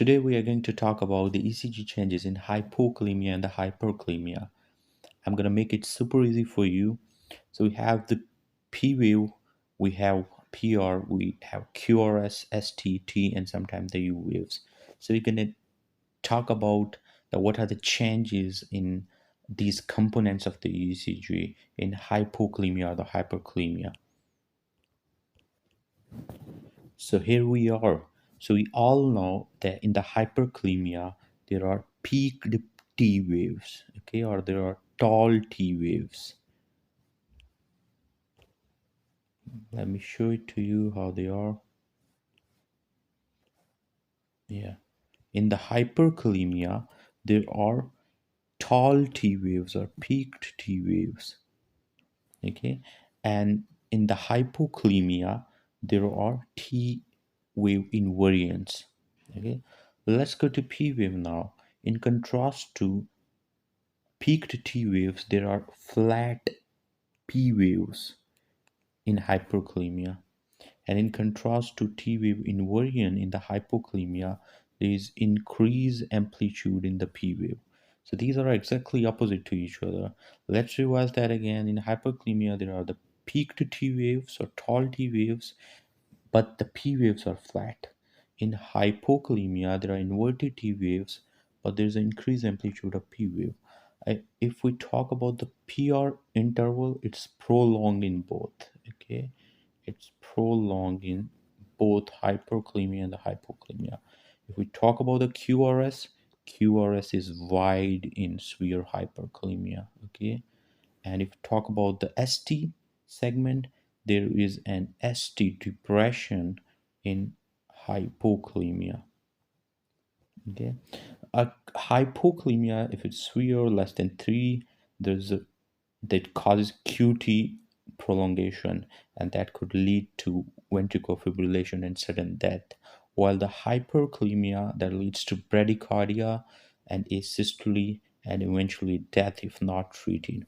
Today we are going to talk about the ECG changes in hypokalemia and the hyperkalemia. I'm going to make it super easy for you. So we have the P wave, we have PR, we have QRS, ST, T, and sometimes the U waves. So we're going to talk about what are the changes in these components of the ECG in hypokalemia or the hyperkalemia. So here we are. So we all know that in the hyperkalemia, there are peaked T waves, okay, or there are tall T waves. Let me show it to you how they are. Yeah. In the hyperkalemia, there are tall T waves or peaked T waves, okay, and in the hypokalemia, there are T wave invariants, okay. Let's go to P wave now. In contrast to peaked T waves, there are flat P waves in hyperkalemia. And in contrast to T wave invariant in the hypokalemia, there is increased amplitude in the P wave. So these are exactly opposite to each other. Let's revise that again. In hyperkalemia, there are the peaked T waves or tall T waves, but the P waves are flat. In hypokalemia, there are inverted T waves, but there's an increased amplitude of P wave. If we talk about the PR interval, it's prolonged in both. Okay, it's prolonged in both hyperkalemia and the hypokalemia. If we talk about the QRS is wide in severe hyperkalemia. Okay, and if we talk about the ST segment, there is an ST depression in hypokalemia. Okay, a hypokalemia, if it's severe less than 3, there's a that causes QT prolongation, and that could lead to ventricular fibrillation and sudden death, while the hyperkalemia that leads to bradycardia and asystole and eventually death if not treated.